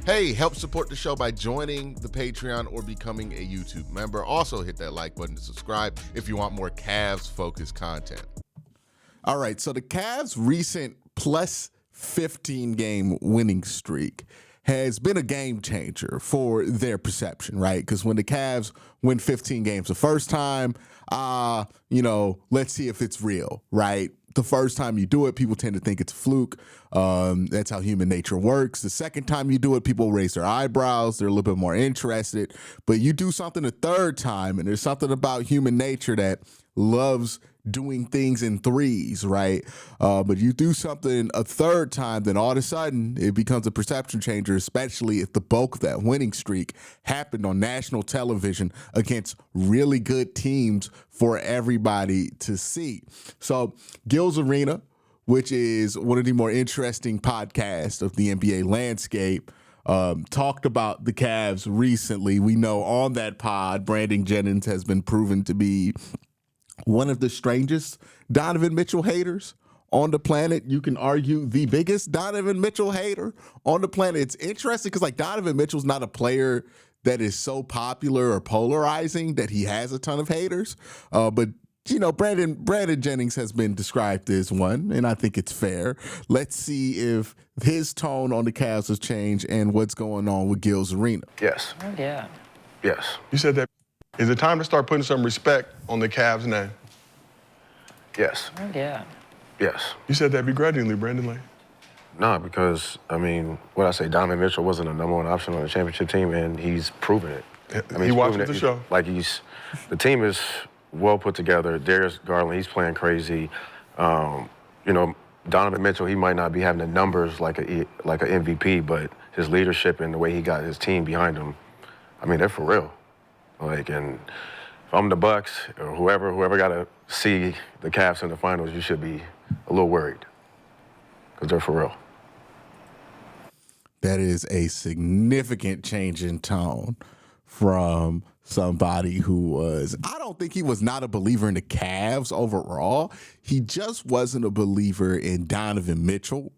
Hey, help support the show by joining the Patreon or becoming a YouTube member. Also hit that like button to subscribe if you want more Cavs-focused content. All right, so the Cavs' recent plus 15-game winning streak has been a game changer for their perception, right? Because when the Cavs win 15 games the first time, let's see if it's real, right? The first time you do it, people tend to think it's a fluke. That's how human nature works. The second time you do it, people raise their eyebrows. They're a little bit more interested. But you do something a third time, and there's something about human nature that loves doing things in threes, right? But you do something a third time, then all of a sudden it becomes a perception changer, especially if the bulk of that winning streak happened on national television against really good teams for everybody to see. So Gil's Arena, which is one of the more interesting podcasts of the NBA landscape, talked about the Cavs recently. We know on that pod, Brandon Jennings has been proven to be one of the strangest Donovan Mitchell haters on the planet. You can argue the biggest Donovan Mitchell hater on the planet. It's interesting because Donovan Mitchell's not a player that is so popular or polarizing that he has a ton of haters. But Brandon Jennings has been described as one, and I think it's fair. Let's see if his tone on the Cavs has changed and what's going on with Gil's Arena. Yes. Oh, yeah. Yes. You said that. Is it time to start putting some respect on the Cavs' name? Yes. Oh, yeah. Yes. You said that begrudgingly, Brandon Lane. No, because, what I say, Donovan Mitchell wasn't a number one option on the championship team, and he's proven it. He watches the show. The team is well put together. Darius Garland, he's playing crazy. Donovan Mitchell, he might not be having the numbers like an MVP, but his leadership and the way he got his team behind him, they're for real. And if I'm the Bucks or whoever got to see the Cavs in the finals, you should be a little worried because they're for real. That is a significant change in tone from somebody I don't think he was not a believer in the Cavs overall. He just wasn't a believer in Donovan Mitchell.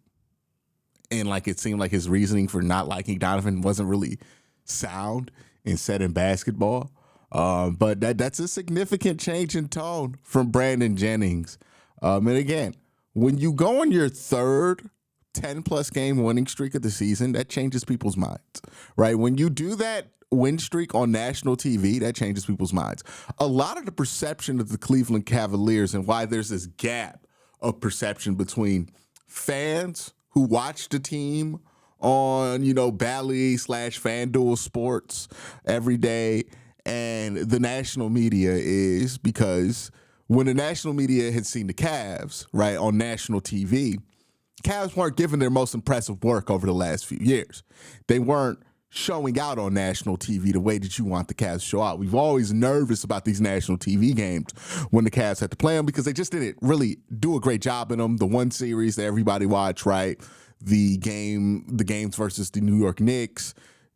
And it seemed like his reasoning for not liking Donovan wasn't really sound and set in basketball. But that's a significant change in tone from Brandon Jennings. And again, when you go on your third 10-plus game winning streak of the season, that changes people's minds, right? When you do that win streak on national TV, that changes people's minds. A lot of the perception of the Cleveland Cavaliers and why there's this gap of perception between fans who watch the team on, Bally/FanDuel Sports every day and the national media is because when the national media had seen the Cavs, right, on national TV, Cavs weren't giving their most impressive work over the last few years. They weren't showing out on national TV the way that you want the Cavs to show out. We've always nervous about these national TV games when the Cavs had to play them because they just didn't really do a great job in them. The one series that everybody watched, right? The games versus the New York Knicks,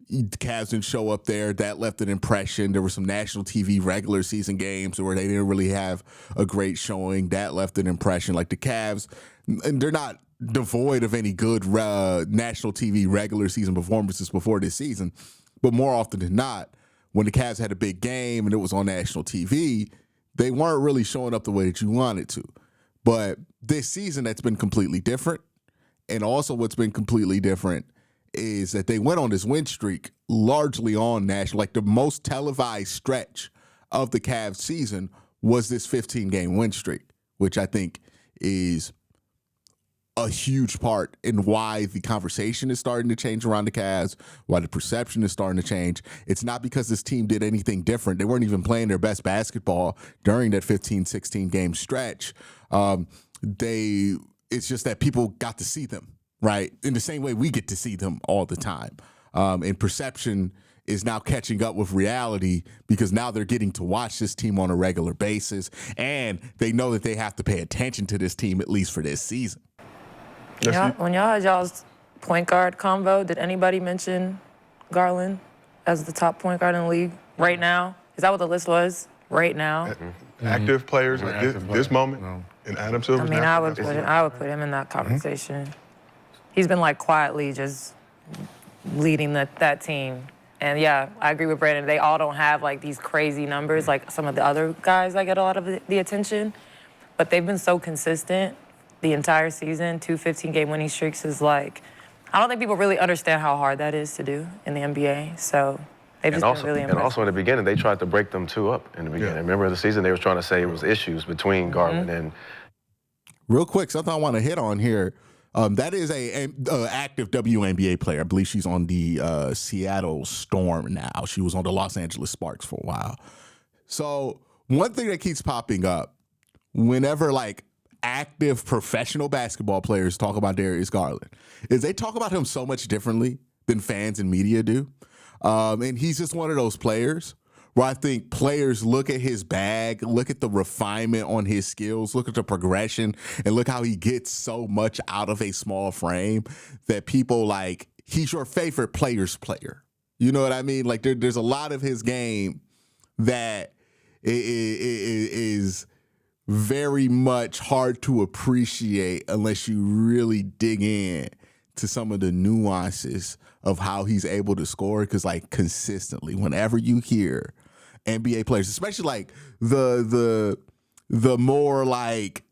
the Cavs didn't show up there. That left an impression. There were some national TV regular season games where they didn't really have a great showing. That left an impression. The Cavs, and they're not devoid of any good national TV regular season performances before this season, but more often than not, when the Cavs had a big game and it was on national TV, they weren't really showing up the way that you wanted to. But this season, that's been completely different. And also what's been completely different is that they went on this win streak largely on national. The most televised stretch of the Cavs season was this 15-game win streak, which I think is a huge part in why the conversation is starting to change around the Cavs, why the perception is starting to change. It's not because this team did anything different. They weren't even playing their best basketball during that 15, 16-game stretch. It's just that people got to see them, right? In the same way we get to see them all the time. And perception is now catching up with reality because now they're getting to watch this team on a regular basis, and they know that they have to pay attention to this team at least for this season. When y'all had y'all's point guard combo, did anybody mention Garland as the top point guard in the league right now? Is that what the list was? Right now? Active players at this moment, and Adam Silver's I would put him in that conversation. He's been quietly just leading that team. And yeah, I agree with Brandon. They all don't have like these crazy numbers like some of the other guys that get a lot of the attention, but they've been so consistent the entire season. 2 15-game winning streaks is like, I don't think people really understand how hard that is to do in the NBA. So they've just been really impressive. And also in the beginning, they tried to break them two up in the beginning. Remember the season, they were trying to say it was issues between Garland and. Real quick, something I want to hit on here. That is a active WNBA player. I believe she's on the Seattle Storm now. She was on the Los Angeles Sparks for a while. So one thing that keeps popping up whenever like active professional basketball players talk about Darius Garland is they talk about him so much differently than fans and media do. And he's just one of those players where I think players look at his bag, look at the refinement on his skills, look at the progression, and look how he gets so much out of a small frame that people like, he's your favorite player's player. You know what I mean? Like there's a lot of his game that is very much hard to appreciate unless you really dig in to some of the nuances of how he's able to score. Because like consistently, whenever you hear NBA players, especially like the more like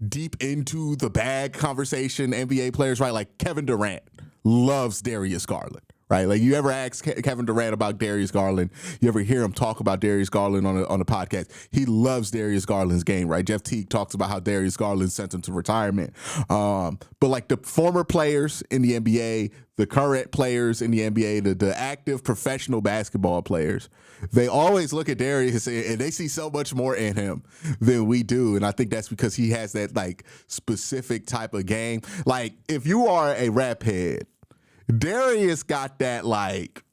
deep into the bag conversation NBA players, right? Like Kevin Durant loves Darius Garland, right? Like you ever ask Kevin Durant about Darius Garland, you ever hear him talk about Darius Garland on a podcast, he loves Darius Garland's game, right? Jeff Teague talks about how Darius Garland sent him to retirement. But like the former players in the NBA, the current players in the NBA, the active professional basketball players, they always look at Darius and they see so much more in him than we do. And I think that's because he has that like specific type of game. Like if you are a rap head, Darius got that like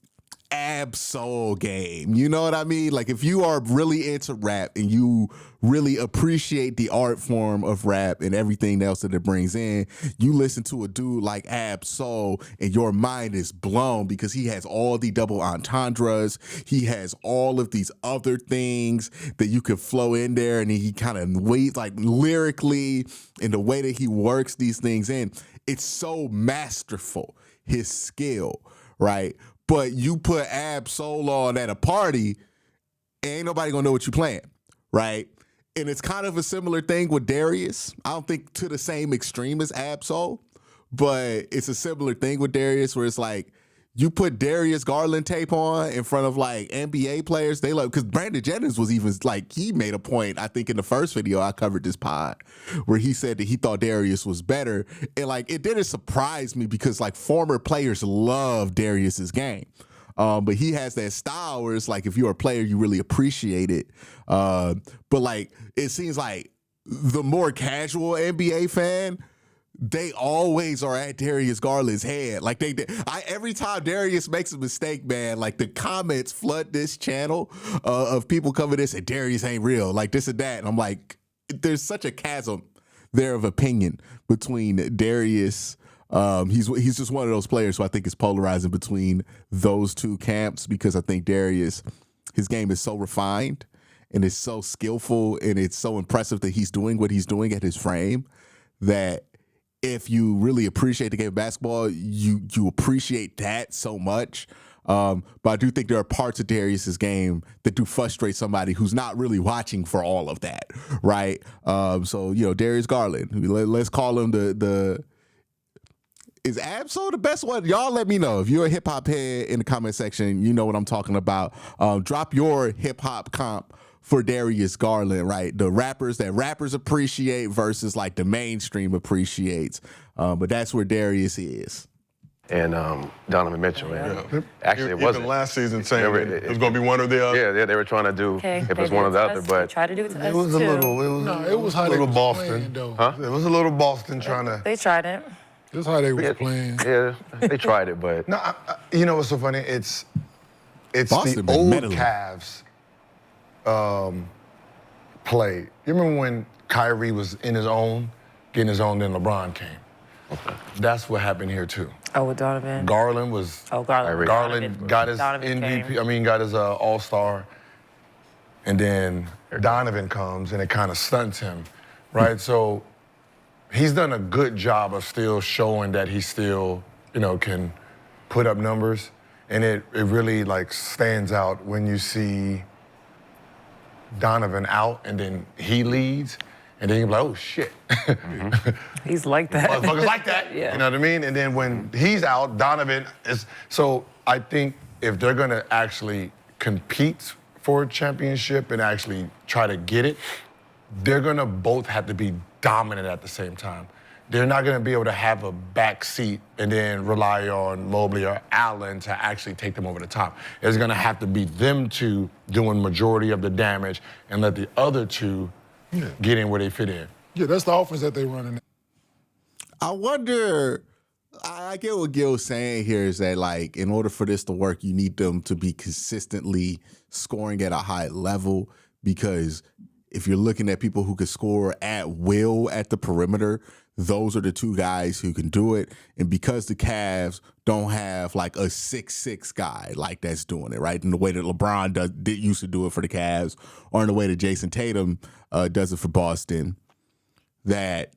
ab-soul game. You know what I mean? Like if you are really into rap and you really appreciate the art form of rap and everything else that it brings in, you listen to a dude like Ab-Soul and your mind is blown because he has all the double entendres. He has all of these other things that you could flow in there, and he kind of waits like lyrically and the way that he works these things in. It's so masterful, his skill, right? But you put Ab-Soul on at a party, ain't nobody gonna know what you're playing, right? And it's kind of a similar thing with Darius. I don't think to the same extreme as Ab-Soul, but it's a similar thing with Darius where it's like you put Darius Garland tape on in front of like NBA players, they love, because Brandon Jennings was even like, he made a point, I think in the first video I covered this pod, where he said that he thought Darius was better. And like, it didn't surprise me because like former players love Darius's game. But he has that style where it's like, if you're a player, you really appreciate it. But like, it seems like the more casual NBA fan, they always are at Darius Garland's head. Like every time Darius makes a mistake, man, like the comments flood this channel of people coming in and say, Darius ain't real, like this and that. And I'm like, there's such a chasm there of opinion between Darius. He's just one of those players who I think is polarizing between those two camps, because I think Darius, his game is so refined and it's so skillful and it's so impressive that he's doing what he's doing at his frame that if you really appreciate the game of basketball, you appreciate that so much. But I do think there are parts of Darius's game that do frustrate somebody who's not really watching for all of that, right? So, you know, Darius Garland, let's call him is Ab-Soul the best one? Y'all let me know. If you're a hip-hop head in the comment section, you know what I'm talking about. Drop your hip-hop comp for Darius Garland, right? The rappers that rappers appreciate versus like the mainstream appreciates. But that's where Darius is. And Donovan Mitchell. And actually, it wasn't. Even last season saying it was going to be one or the other. Yeah, they were trying to do if it was one or the other. But try to do it to us, It was a little Boston. Huh? It was a little Boston trying to. They tried it. That's how they were playing. Yeah, they tried it, but No, you know what's so funny? It's Boston the been old meddling. Cavs play. You remember when Kyrie was in his own, getting his own, then LeBron came. okay. That's what happened here too. Oh, with Donovan. Garland was. Garland. Garland got his Donovan MVP. came. I mean, got his All-Star, and then Donovan comes and it kind of stunts him, right? So he's done a good job of still showing that he still, you know, can put up numbers, and it really like stands out when you see Donovan out and then he leads, and then you're like, oh shit. He's like that. Motherfuckers like that. Yeah. You know what I mean? And then when he's out, Donovan is. So I think if they're gonna actually compete for a championship and actually try to get it, they're gonna both have to be dominant at the same time. They're not gonna be able to have a back seat and then rely on Mobley or Allen to actually take them over the top. It's gonna have to be them two doing majority of the damage and let the other two get in where they fit in. Yeah, that's the offense that they running. I wonder, I get what Gil's saying here is that, like, in order for this to work, you need them to be consistently scoring at a high level, because if you're looking at people who can score at will at the perimeter, those are the two guys who can do it. And because the Cavs don't have like a 6'6" guy like that's doing it, right? In the way that LeBron used to do it for the Cavs, or in the way that Jason Tatum does it for Boston, that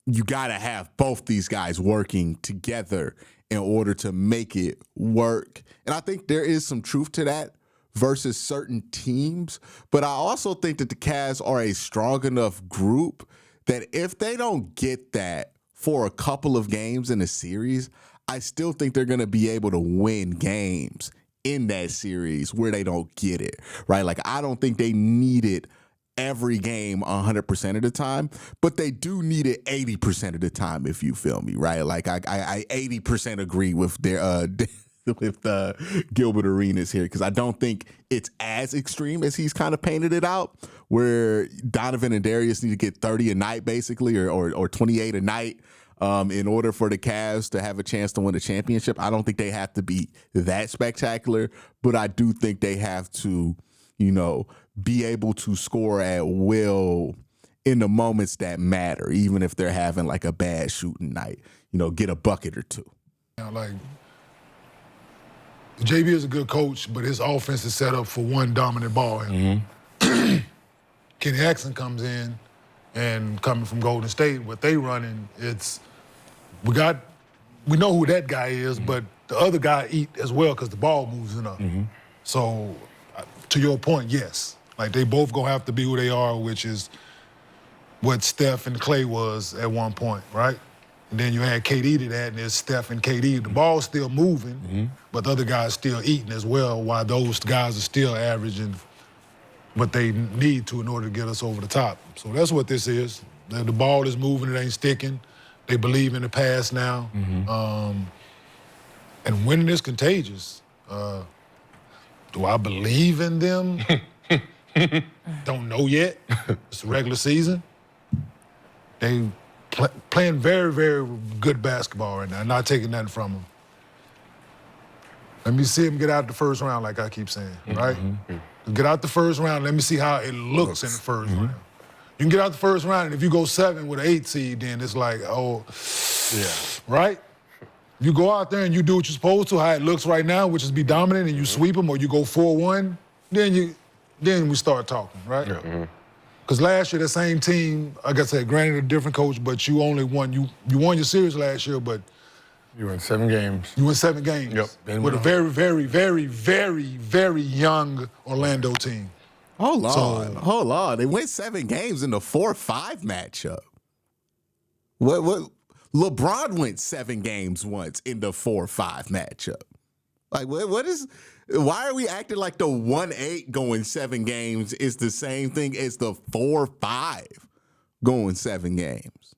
you got to have both these guys working together in order to make it work. And I think there is some truth to that versus certain teams. But I also think that the Cavs are a strong enough group that if they don't get that for a couple of games in a series, I still think they're going to be able to win games in that series where they don't get it, right? Like, I don't think they need it every game 100% of the time, but they do need it 80% of the time, if you feel me, right? Like, I 80% agree with their with Gilbert Arenas here, because I don't think it's as extreme as he's kind of painted it out, where Donovan and Darius need to get 30 a night basically, or 28 a night in order for the Cavs to have a chance to win a championship. I don't think they have to be that spectacular, but I do think they have to, be able to score at will in the moments that matter, even if they're having like a bad shooting night, get a bucket or two. Like, JB is a good coach, but his offense is set up for one dominant ball handler. Kenny Jackson comes in, and coming from Golden State, what they running, we know who that guy is, but the other guy eat as well because the ball moves enough. So, to your point, yes. Like, they both gonna have to be who they are, which is what Steph and Clay was at one point, right? And then you add KD to that, and it's Steph and KD. The ball's still moving, but the other guys still eating as well, while those guys are still averaging what they need to in order to get us over the top. So that's what this is. The ball is moving, it ain't sticking. They believe in the pass now. And winning is contagious. Do I believe in them? Don't know yet. It's a regular season. They playing very, very good basketball right now, not taking nothing from them. Let me see them get out the first round, like I keep saying, right? Get out the first round, let me see how it looks in the first round. You can get out the first round, and if you go 7 with an 8 seed, then it's like, oh, yeah, right? You go out there and you do what you're supposed to, how it looks right now, which is be dominant, and you sweep them, or you go 4-1, then we start talking, right? Because last year, the same team, like I said, granted a different coach, but you only won. You won your series last year, but You won 7 games. You won 7 games. Yep. With a very, very, very, very, very young Orlando team. Hold on. They went 7 games in the 4-5 matchup. What? LeBron went 7 games once in the 4-5 matchup. Like, what is? Why are we acting like the 1-8 going 7 games is the same thing as the 4-5 going 7 games?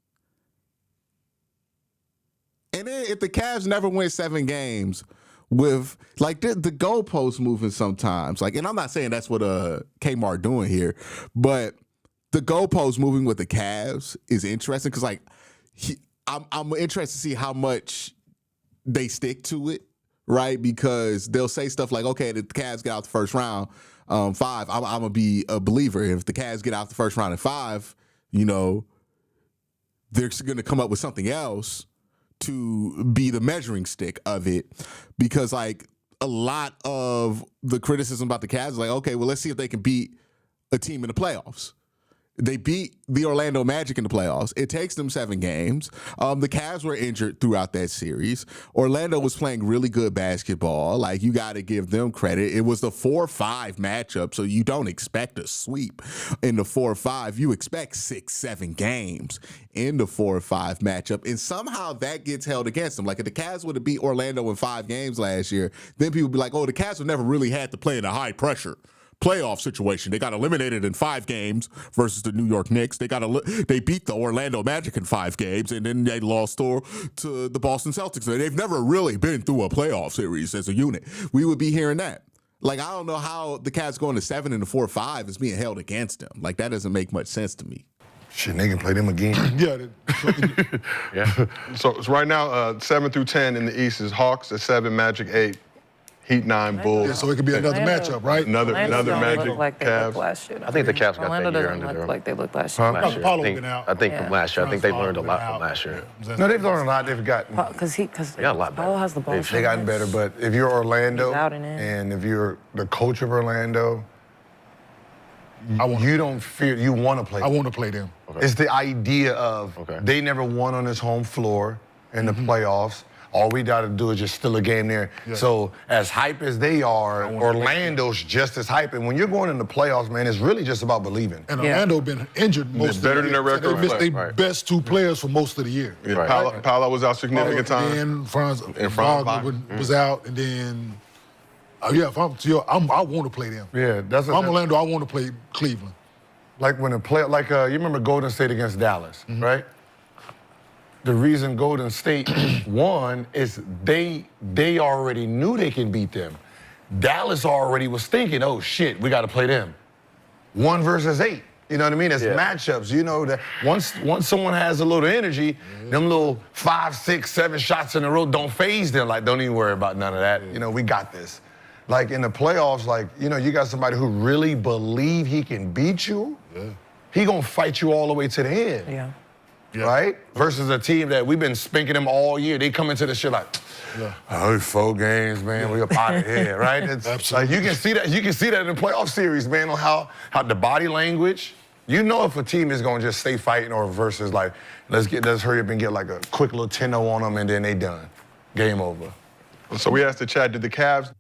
And then if the Cavs never win 7 games with, like, the goalposts moving sometimes, like, and I'm not saying that's what Kmart doing here, but the goalposts moving with the Cavs is interesting because, like, I'm interested to see how much they stick to it, right? Because they'll say stuff like, okay, the Cavs get out the first round 5, I'm going to be a believer. If the Cavs get out the first round at 5, you know, they're going to come up with something else to be the measuring stick of it. Because, like, a lot of the criticism about the Cavs is like, okay, well, let's see if they can beat a team in the playoffs. They beat the Orlando Magic in the playoffs. It takes them 7 games. The Cavs were injured throughout that series. Orlando was playing really good basketball. Like, you got to give them credit. It was the 4-5 matchup, so you don't expect a sweep in the 4-5. You expect 6-7 games in the 4-5 matchup, and somehow that gets held against them. Like, if the Cavs would have beat Orlando in 5 games last year, then people would be like, oh, the Cavs have never really had to play in a high-pressure playoff situation. They got eliminated in 5 games versus the New York Knicks. They beat the Orlando Magic in 5 games, and then they lost to the Boston Celtics. They've never really been through a playoff series as a unit. We would be hearing that. Like, I don't know how the Cavs going to 7 in the 4-5 is being held against them. Like, that doesn't make much sense to me. Shit, they can play them again. Yeah. So right now, 7 through 10 in the East is Hawks at 7, Magic 8, Heat 9, Bulls. Yeah, so it could be another matchup, right? Another Magic, look like they Cavs. looked last year. I think the Cavs got Orlando that year doesn't under look them. like they looked last year. Last year. Paulo I think, been out. I think Yeah. from last year. I think they learned a lot Been from out. last year. No, they've learned a lot. They've gotten Because got a lot better. Paul has the ball. They gotten better, but if you're Orlando He's out and in. and if you're the coach of Orlando, you don't fear. You want to play. I want to play them. It's the idea of Okay. they never won on his home floor in the playoffs. All we got to do is just steal a game there. Yeah. So as hype as they are, Orlando's just as hype. And when you're going in the playoffs, man, it's really just about believing. And Yeah. Orlando been injured most of better the than year. their record They missed their reflects, right. best 2 players for most of the year. Yeah, Right. Paolo was out significant time. Then Franz Franz Wagner Wagner. was out, and then if I want to play them. Yeah, that's If I'm Orlando, I want to play Cleveland. like when a player, you remember Golden State against Dallas, right? The reason Golden State won is they already knew they can beat them. Dallas already was thinking, oh shit, we got to play them. 1 versus 8. You know what I mean? It's matchups. You know that once someone has a little energy, them little 5, 6, 7 shots in a row don't faze them. Like, don't even worry about none of that. You know, we got this. Like in the playoffs, like, you know, you got somebody who really believe he can beat you. He gonna fight you all the way to the end. Yeah. Right? Versus a team that we've been spanking them all year. They come into the shit like, oh, 4 games, man. We up out of here, right? It's like you can see that. You can see that in the playoff series, man. On how the body language. You know if a team is gonna just stay fighting or versus like, let's hurry up and get like a quick little 10-0 on them and then they done. Game over. So we asked the chat, did the Cavs?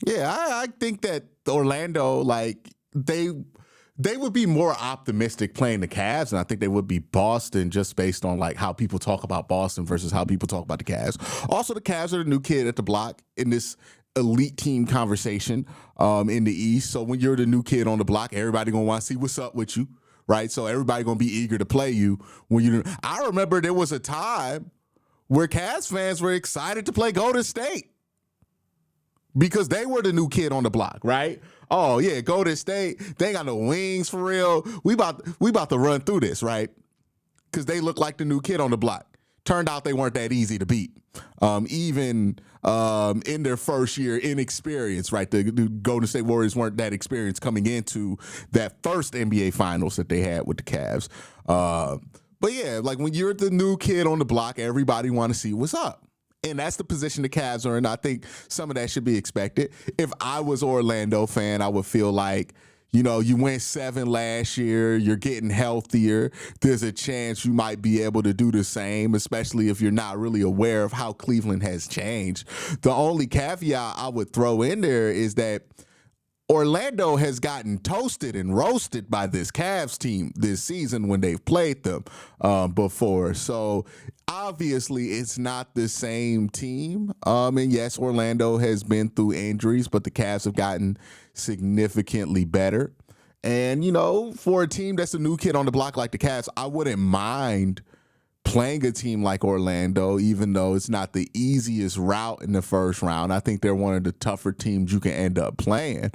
Yeah, I think that Orlando, like, they would be more optimistic playing the Cavs, and I think they would be Boston just based on like how people talk about Boston versus how people talk about the Cavs. Also, the Cavs are the new kid at the block in this elite team conversation in the East. So when you're the new kid on the block, everybody gonna want to see what's up with you, right? So everybody gonna be eager to play you when you. I remember there was a time where Cavs fans were excited to play Golden State because they were the new kid on the block, right? Oh yeah, Golden State, they ain't got no wings for real. We about to run through this, right? Because they look like the new kid on the block. Turned out they weren't that easy to beat. Even in their first year inexperience, right? The Golden State Warriors weren't that experienced coming into that first NBA Finals that they had with the Cavs. But yeah, like when you're the new kid on the block, everybody want to see what's up. And that's the position the Cavs are in. I think some of that should be expected. If I was an Orlando fan, I would feel like, you know, you went 7 last year, you're getting healthier. There's a chance you might be able to do the same, especially if you're not really aware of how Cleveland has changed. The only caveat I would throw in there is that Orlando has gotten toasted and roasted by this Cavs team this season when they've played them before. So obviously it's not the same team. And yes, Orlando has been through injuries, but the Cavs have gotten significantly better. And, you know, for a team that's a new kid on the block like the Cavs, I wouldn't mind playing a team like Orlando, even though it's not the easiest route in the first round. I think they're one of the tougher teams you can end up playing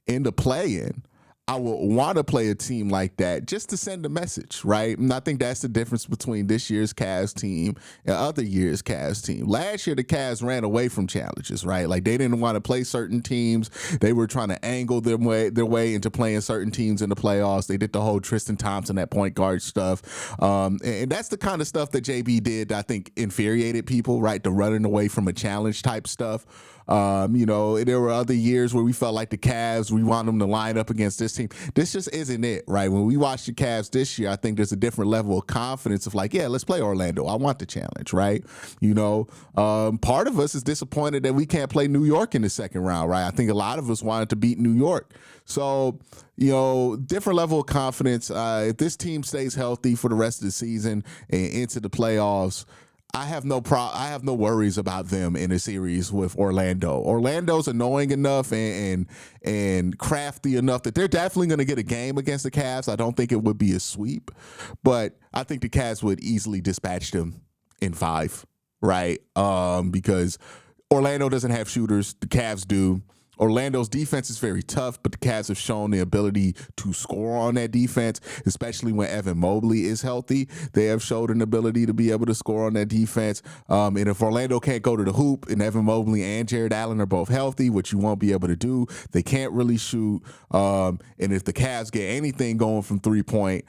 in the play-in. I would want to play a team like that just to send a message, right? And I think that's the difference between this year's Cavs team and other year's Cavs team. Last year, the Cavs ran away from challenges, right? Like they didn't want to play certain teams. They were trying to angle their way into playing certain teams in the playoffs. They did the whole Tristan Thompson, that point guard stuff. And that's the kind of stuff that JB did that I think infuriated people, right? The running away from a challenge type stuff. You know, there were other years where we felt like the Cavs, we want them to line up against this team. This just isn't it, right? When we watch the Cavs this year, I think there's a different level of confidence of like, yeah, let's play Orlando. I want the challenge, right? You know, part of us is disappointed that we can't play New York in the second round, right? I think a lot of us wanted to beat New York. So, you know, different level of confidence. If this team stays healthy for the rest of the season and into the playoffs, I have no worries about them in a series with Orlando. Orlando's annoying enough and crafty enough that they're definitely going to get a game against the Cavs. I don't think it would be a sweep, but I think the Cavs would easily dispatch them in 5, right? Because Orlando doesn't have shooters. The Cavs do. Orlando's defense is very tough, but the Cavs have shown the ability to score on that defense, especially when Evan Mobley is healthy. They have showed an ability to be able to score on that defense. And if Orlando can't go to the hoop and Evan Mobley and Jared Allen are both healthy, which you won't be able to do, they can't really shoot. And if the Cavs get anything going from 3-point,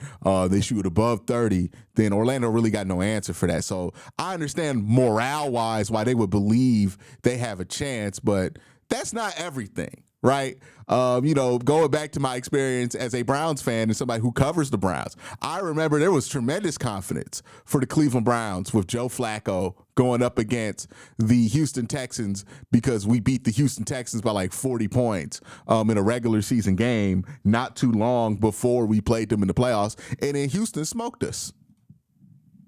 they shoot above 30, then Orlando really got no answer for that. So I understand morale-wise why they would believe they have a chance, but that's not everything, right? You know, going back to my experience as a Browns fan and somebody who covers the Browns, I remember there was tremendous confidence for the Cleveland Browns with Joe Flacco going up against the Houston Texans because we beat the Houston Texans by like 40 points in a regular season game not too long before we played them in the playoffs, and then Houston smoked us.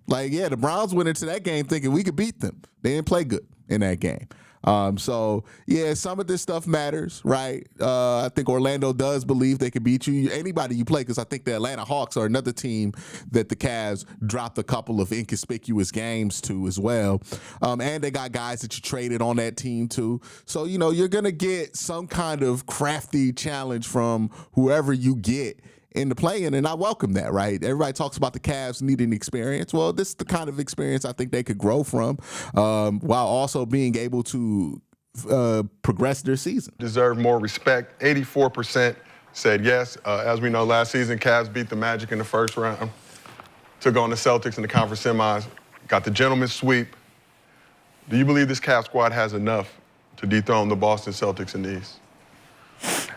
Like, yeah, the Browns went into that game thinking we could beat them. They didn't play good in that game. So, yeah, some of this stuff matters, right? I think Orlando does believe they can beat you. Anybody you play, because I think the Atlanta Hawks are another team that the Cavs dropped a couple of inconspicuous games to as well. And they got guys that you traded on that team too. So, you know, you're going to get some kind of crafty challenge from whoever you get in the play-in, and I welcome that, right? Everybody talks about the Cavs needing experience. Well, this is the kind of experience I think they could grow from while also being able to progress their season. Deserve more respect. 84% said yes. As we know, last season, Cavs beat the Magic in the first round, took on the Celtics in the conference semis, got the gentleman's sweep. Do you believe this Cavs squad has enough to dethrone the Boston Celtics in the East?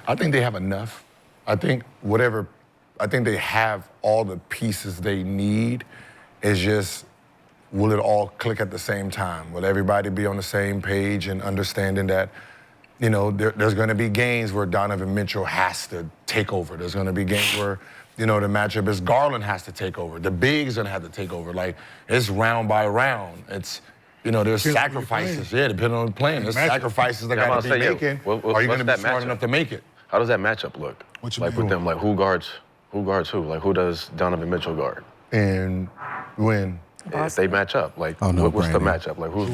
I think they have enough. I think they have all the pieces they need. It's just, will it all click at the same time? Will everybody be on the same page and understanding that, you know, there's going to be games where Donovan Mitchell has to take over. There's going to be games where, you know, the matchup is Garland has to take over. The big's going to have to take over. Like, it's round by round. It's, you know, there's sacrifices. Yeah, depending on the playing. There's sacrifices that got to be making. Are you going to be smart enough to make it? How does that matchup look? What you like mean? with them, like who guards who? Like who does Donovan Mitchell guard? And when? If they match up, like what's the matchup? Like who's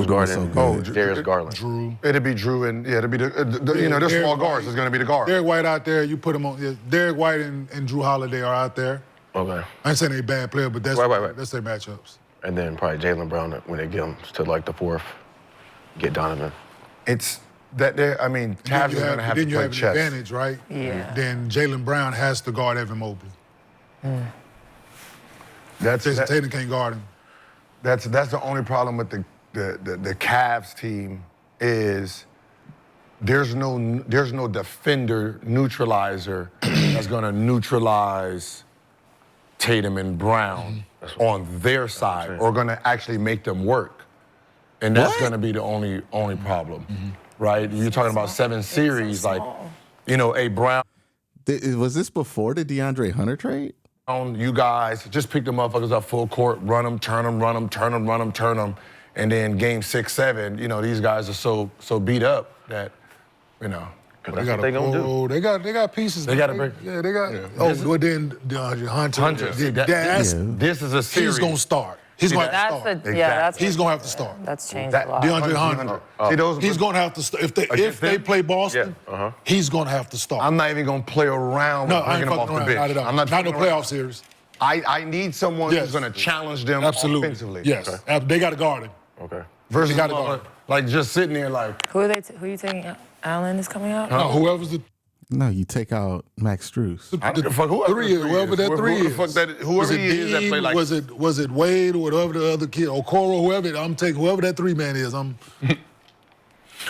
guarding? Darius Garland. Drew. It'd be Drew, and yeah, it'd be you know, they're small guards. It's gonna be the guard. Derek White out there. You put him on. Yeah, Derek White and Drew Holiday are out there. Okay. I ain't saying they bad player, but that's right. That's their matchups. And then probably Jaylen Brown when they get him to like the fourth, get Donovan. It's that they're. I mean, Cavs is gonna have to play chess. Then you have an advantage, right? Yeah. Then Jaylen Brown has to guard Evan Mobley. Jason Tatum can't guard him. That's the only problem with the Cavs team is there's no defender neutralizer that's gonna neutralize Tatum and Brown on their side or gonna actually make them work. And that's gonna be the only problem. Right? You're talking about 7 series, like, you know, Brown. Was this before the DeAndre Hunter trade? You guys just pick the motherfuckers up full court, run them, turn them, run them, turn them, run them, turn them, and then game 6, 7, you know, these guys are so beat up that, you know. That's what they gonna do. They got pieces. They got to break. Yeah, they got. Oh, well then DeAndre Hunter. This is a series. He's gonna start. He's going to have to start. He's going to have to start. That's changed a lot. DeAndre Hunter. He's going to have to start. If they play Boston, he's going to have to start. I'm not even going to play around with bringing him off the bench. Not at all. I'm not in the playoff series. I need someone who's going to challenge them offensively. Yes. Okay. They got to guard him. Okay. Versus like just sitting there like. Who are you taking out? Allen is coming out? No, whoever's the. No, you take out Max Strus. Whoever that 3 is. Whoever he is that play like. Was it Wade or whatever the other kid, Okoro, whoever? I'm taking whoever that 3-man is.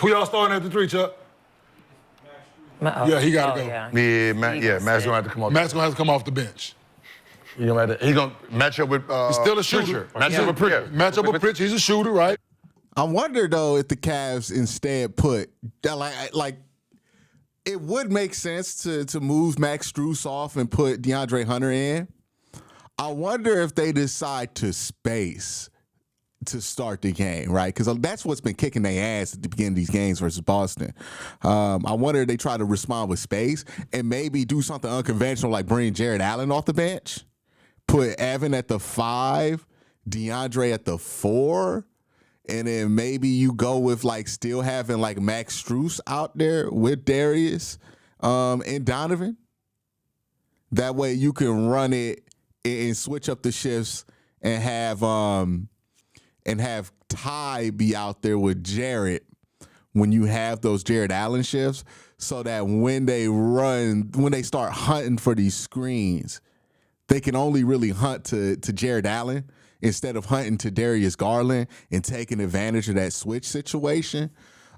Who y'all starting at the 3, Chuck? Yeah, he got to go. Matt's gonna have to come off. Matt's gonna have to come off the bench. He's gonna match up with. He's still a shooter. Match up with Pritchard. Match up with Pritchard. He's a shooter, right? I wonder though if the Cavs instead put like it would make sense to move Max Strus off and put DeAndre Hunter in. I wonder if they decide to space to start the game, right? Because that's what's been kicking their ass at the beginning of these games versus Boston. I wonder if they try to respond with space and maybe do something unconventional like bring Jared Allen off the bench, put Evan at the 5, DeAndre at the 4, and then maybe you go with like still having like Max Strus out there with Darius and Donovan. That way you can run it and switch up the shifts and have Ty be out there with Jarrett when you have those Jared Allen shifts, so that when they start hunting for these screens, they can only really hunt to Jared Allen instead of hunting to Darius Garland and taking advantage of that switch situation.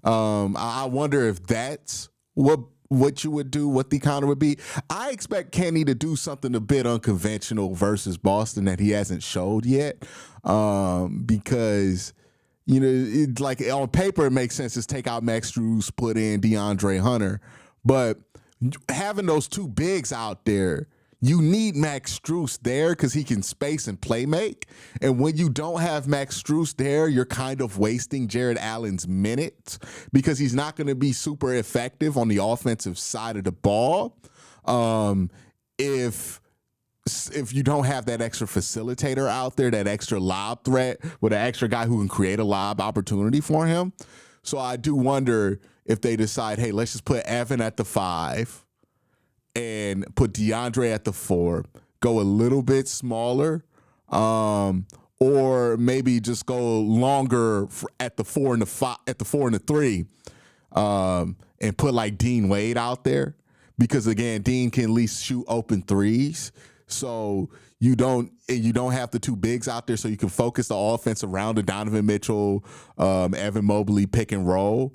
I wonder if that's what you would do, what the counter would be. I expect Kenny to do something a bit unconventional versus Boston that he hasn't showed yet, because it's like on paper it makes sense to take out Max Strus, put in DeAndre Hunter, but having those two bigs out there, you need Max Strus there because he can space and play make. And when you don't have Max Strus there, you're kind of wasting Jared Allen's minutes because he's not going to be super effective on the offensive side of the ball. If you don't have that extra facilitator out there, that extra lob threat with an extra guy who can create a lob opportunity for him. So I do wonder if they decide, hey, let's just put Evan at the 5 and put DeAndre at the 4, go a little bit smaller, or maybe just go longer at the 4 and the 5, at the 4 and the 3, and put like Dean Wade out there, because again, Dean can at least shoot open threes. So you don't have the two bigs out there, so you can focus the offense around the Donovan Mitchell, Evan Mobley pick and roll,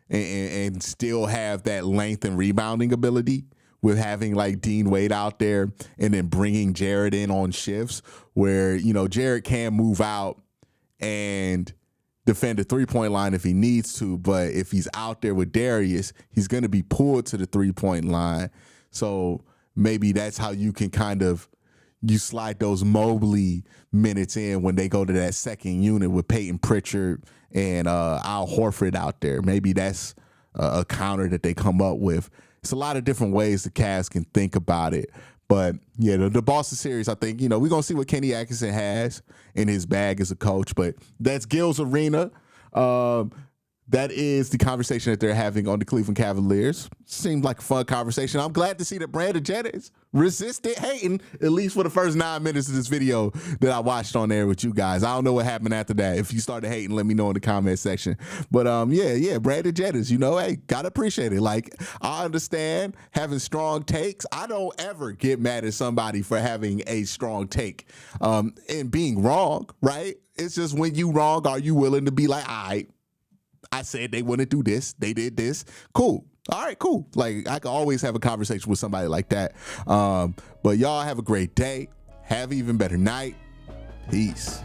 and still have that length and rebounding ability with having like Dean Wade out there and then bringing Jared in on shifts where, Jared can move out and defend the three-point line if he needs to, but if he's out there with Darius, he's going to be pulled to the three-point line. So maybe that's how you can you slide those Mobley minutes in when they go to that second unit with Peyton Pritchard and Al Horford out there. Maybe that's a counter that they come up with. It's a lot of different ways the Cavs can think about it. But, yeah, the Boston series, I think, we're going to see what Kenny Atkinson has in his bag as a coach. But that's Gil's Arena. That is the conversation that they're having on the Cleveland Cavaliers. Seemed like a fun conversation. I'm glad to see that Brandon Jennings resisted hating, at least for the first 9 minutes of this video that I watched on there with you guys. I don't know what happened after that. If you started hating, let me know in the comment section. But yeah, Brandon Jennings, hey, gotta appreciate it. Like, I understand having strong takes. I don't ever get mad at somebody for having a strong take and being wrong, right? It's just when you wrong, are you willing to be like, all right, I said they wouldn't do this. They did this. Cool. All right, cool. Like, I can always have a conversation with somebody like that. But y'all have a great day. Have an even better night. Peace.